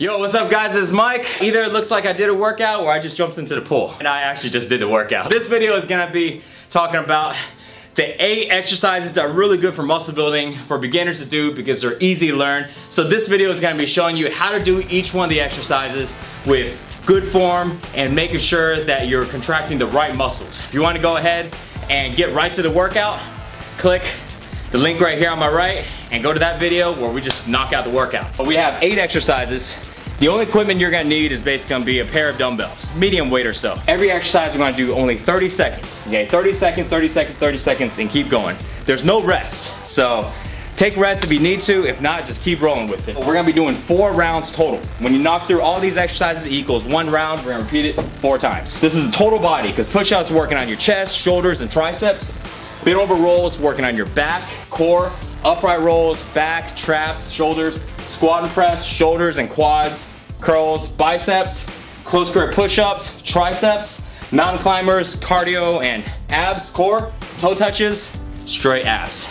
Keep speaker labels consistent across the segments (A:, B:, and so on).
A: Yo, what's up guys, it's Mike. Either it looks like I did a workout or I just jumped into the pool. And I actually just did the workout. This video is gonna be talking about the 8 exercises that are really good for muscle building for beginners to do because they're easy to learn. So this video is gonna be showing you how to do each one of the exercises with good form and making sure that you're contracting the right muscles. If you wanna go ahead and get right to the workout, click the link right here on my right and go to that video where we just knock out the workouts. So we have 8 exercises. The only equipment you're gonna need is basically gonna be a pair of dumbbells, medium weight or so. Every exercise we're gonna do only 30 seconds, okay? 30 seconds, 30 seconds, 30 seconds, and keep going. There's no rest, so take rest if you need to. If not, just keep rolling with it. We're gonna be doing 4 rounds total. When you knock through all these exercises, it equals 1 round. We're gonna repeat it 4 times. This is total body, because push-ups working on your chest, shoulders, and triceps. Bent over rolls working on your back, core, upright rolls, back, traps, shoulders, squat and press, shoulders and quads, curls, biceps, close grip push-ups, triceps, mountain climbers, cardio and abs, core, toe touches, straight abs.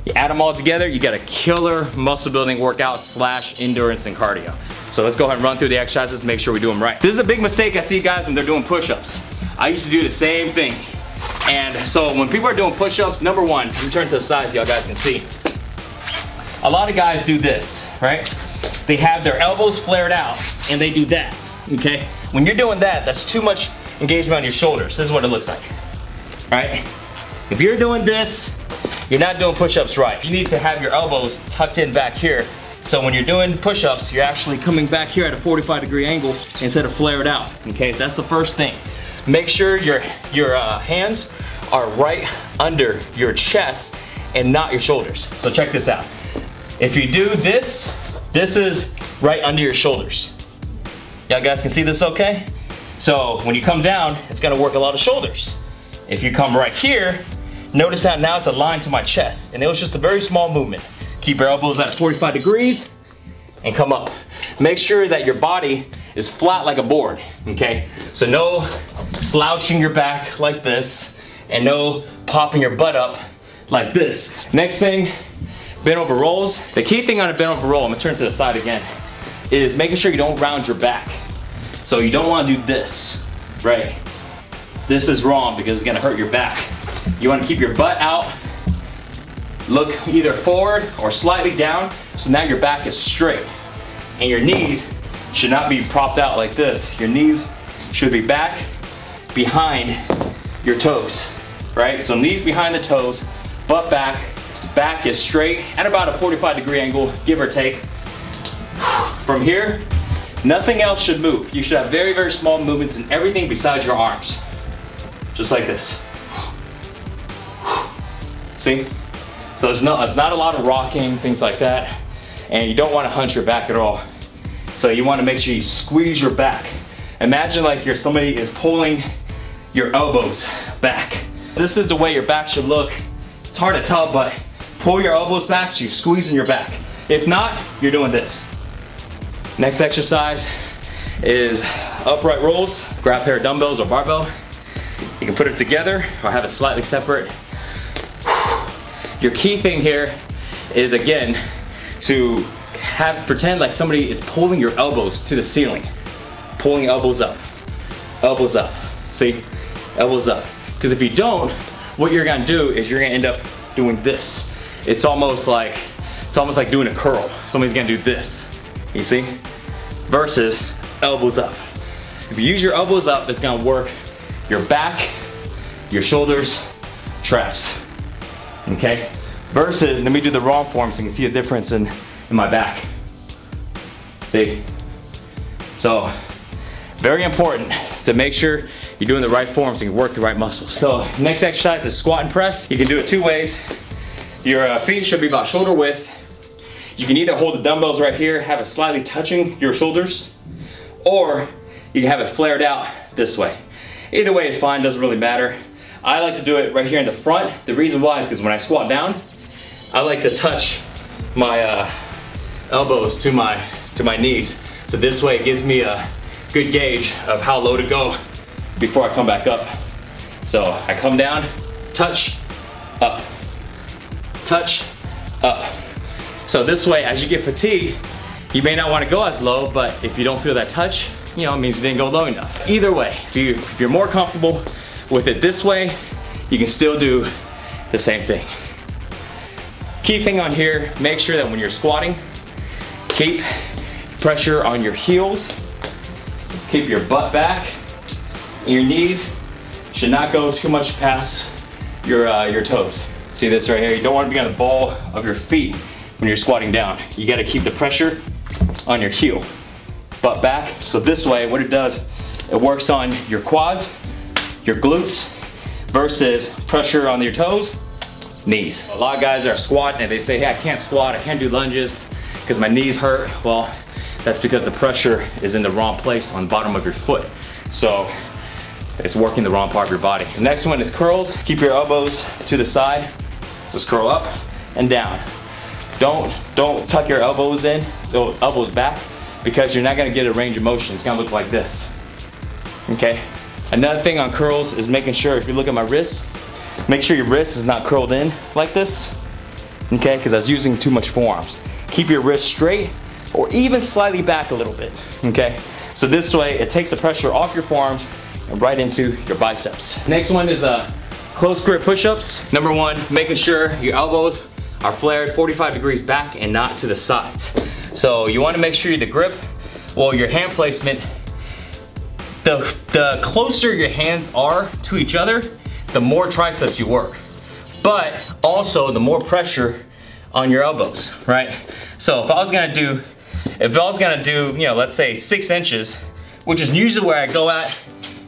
A: You add them all together, you get a killer muscle building workout / endurance and cardio. So let's go ahead and run through the exercises and make sure we do them right. This is a big mistake I see guys when they're doing push-ups. I used to do the same thing. And so when people are doing push-ups, number one, let me turn to the side so y'all guys can see. A lot of guys do this, right? They have their elbows flared out and they do that, okay? When you're doing that, that's too much engagement on your shoulders. This is what it looks like, right? If you're doing this, you're not doing push-ups right. You need to have your elbows tucked in back here. So when you're doing push-ups, you're actually coming back here at a 45-degree angle instead of flared out, okay? That's the first thing. Make sure your hands are right under your chest and not your shoulders. So check this out. If you do this, this is right under your shoulders. Y'all guys can see this okay? So when you come down, it's gonna work a lot of shoulders. If you come right here, notice that now it's aligned to my chest. And it was just a very small movement. Keep your elbows at 45 degrees and come up. Make sure that your body is flat like a board, okay? So no slouching your back like this and no popping your butt up like this. Next thing, bent over rolls. The key thing on a bent over roll, I'm gonna turn to the side again, is making sure you don't round your back. So you don't wanna do this, right? This is wrong because it's gonna hurt your back. You wanna keep your butt out, look either forward or slightly down, so now your back is straight. And your knees should not be propped out like this. Your knees should be back behind your toes, right? So knees behind the toes, butt back, back is straight at about a 45-degree angle, give or take. From here, nothing else should move. You should have very, very small movements in everything besides your arms. Just like this. See? So it's not a lot of rocking, things like that. And you don't want to hunch your back at all. So you want to make sure you squeeze your back. Imagine like somebody is pulling your elbows back. This is the way your back should look. It's hard to tell, but pull your elbows back so you're squeezing your back. If not, you're doing this. Next exercise is upright rolls. Grab a pair of dumbbells or barbell. You can put it together or have it slightly separate. Your key thing here is, again, to pretend like somebody is pulling your elbows to the ceiling. Pulling elbows up, see? Elbows up. Because if you don't, what you're gonna do is you're gonna end up doing this. It's almost like doing a curl. Somebody's gonna do this, you see? Versus elbows up. If you use your elbows up, it's gonna work your back, your shoulders, traps, okay? Versus, let me do the wrong form so you can see a difference in my back. See? So, very important to make sure you're doing the right form so you can work the right muscles. So, next exercise is squat and press. You can do it 2 ways. Your feet should be about shoulder width. You can either hold the dumbbells right here, have it slightly touching your shoulders, or you can have it flared out this way. Either way is fine, doesn't really matter. I like to do it right here in the front. The reason why is because when I squat down, I like to touch my elbows to my knees. So this way it gives me a good gauge of how low to go before I come back up. So I come down, touch, up, touch, up. So this way, as you get fatigued, You may not want to go as low, but if you don't feel that touch, you know, it means you didn't go low enough. Either way, if you're more comfortable with it this way, you can still do the same thing. Key thing on here, make sure that when you're squatting, keep pressure on your heels, keep your butt back, and your knees should not go too much past your toes. See this right here? You don't want to be on the ball of your feet when you're squatting down. You got to keep the pressure on your heel, butt back. So this way, what it does, it works on your quads, your glutes, versus pressure on your toes, knees. A lot of guys are squatting and they say, hey, I can't squat, I can't do lunges because my knees hurt. Well, that's because the pressure is in the wrong place on the bottom of your foot. So it's working the wrong part of your body. The next one is curls. Keep your elbows to the side. Just curl up and down. Don't tuck your elbows in, elbows back, because you're not gonna get a range of motion. It's gonna look like this, okay? Another thing on curls is making sure, if you look at my wrist, make sure your wrist is not curled in like this, okay? Because I was using too much forearms. Keep your wrist straight or even slightly back a little bit, okay? So this way, it takes the pressure off your forearms and right into your biceps. Next one is close grip push-ups. Number one, making sure your elbows are flared 45 degrees back and not to the sides. So you want to make sure the grip, well, your hand placement, the closer your hands are to each other, the more triceps you work. But also the more pressure on your elbows, right? So if I was gonna do, you know, let's say 6 inches, which is usually where I go at,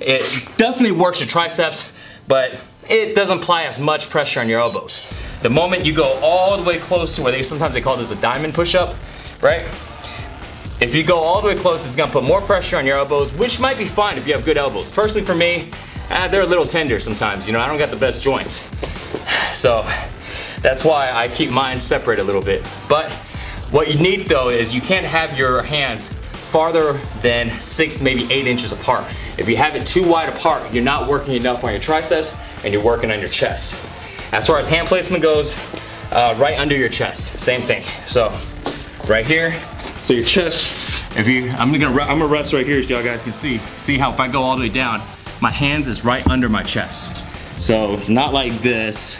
A: it definitely works your triceps, but it doesn't apply as much pressure on your elbows. The moment you go all the way close to where sometimes they call this a diamond push-up, right? If you go all the way close, it's gonna put more pressure on your elbows, which might be fine if you have good elbows. Personally for me, they're a little tender sometimes, you know, I don't got the best joints. So that's why I keep mine separate a little bit. But what you need though is you can't have your hands farther than 6 to maybe 8 inches apart. If you have it too wide apart, you're not working enough on your triceps and you're working on your chest. As far as hand placement goes, right under your chest, same thing. So right here, so your chest, I'm gonna rest right here so y'all guys can see. See how if I go all the way down, my hands is right under my chest. So it's not like this,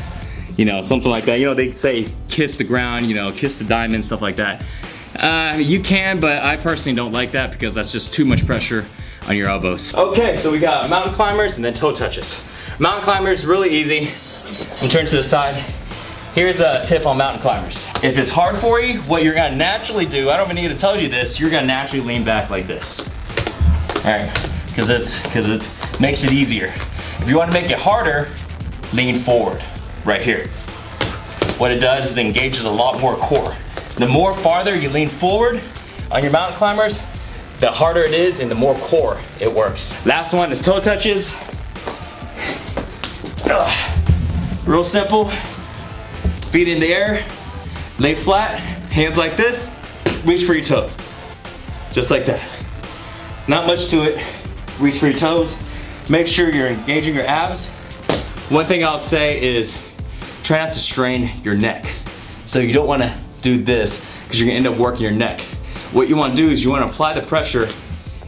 A: you know, something like that. You know, they say kiss the ground, you know, kiss the diamond, stuff like that. You can, but I personally don't like that because that's just too much pressure on your elbows. Okay, so we got mountain climbers and then toe touches. Mountain climbers, really easy. I'm turn to the side. Here's a tip on mountain climbers. If it's hard for you, what you're gonna naturally do, I don't even need to tell you this, you're gonna naturally lean back like this. All right, because it makes it easier. If you wanna make it harder, lean forward, right here. What it does is it engages a lot more core. The more farther you lean forward on your mountain climbers, the harder it is and the more core it works. Last one is toe touches. Real simple. Feet in the air, lay flat, hands like this, reach for your toes. Just like that. Not much to it. Reach for your toes. Make sure you're engaging your abs. One thing I'll say is try not to strain your neck. So you don't want to do this because you're going to end up working your neck. What you want to do is you want to apply the pressure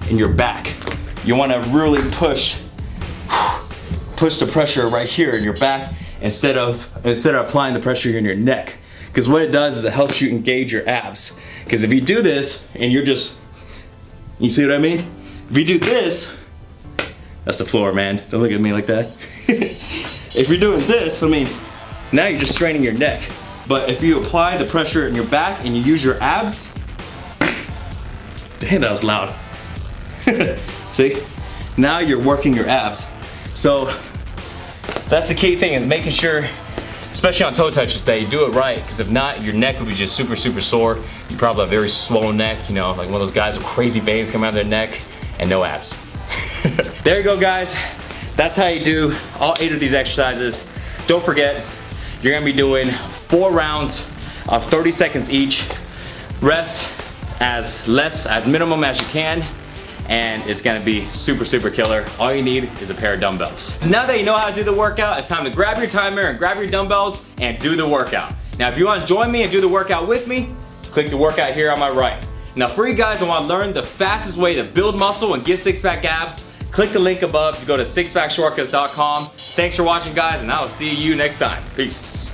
A: in your back. You want to really push the pressure right here in your back instead of applying the pressure in your neck. Because what it does is it helps you engage your abs. Because if you do this and you're just, you see what I mean? If you do this, that's the floor, man. Don't look at me like that. If you're doing this, I mean, now you're just straining your neck. But if you apply the pressure in your back and you use your abs, damn, that was loud. See? Now you're working your abs. So that's the key thing, is making sure, especially on toe touches, that you do it right, because if not, your neck would be just super, super sore. You probably have a very swollen neck, you know, like one of those guys with crazy veins coming out of their neck and no abs. There you go, guys. That's how you do all 8 of these exercises. Don't forget, you're gonna be doing 4 rounds of 30 seconds each. Rest as minimum as you can, and it's gonna be super, super killer. All you need is a pair of dumbbells. Now that you know how to do the workout, it's time to grab your timer and grab your dumbbells and do the workout. Now, if you wanna join me and do the workout with me, click the workout here on my right. Now for you guys that want to learn the fastest way to build muscle and get six-pack abs, click the link above to go to sixpackshortcuts.com. Thanks for watching guys, and I will see you next time. Peace.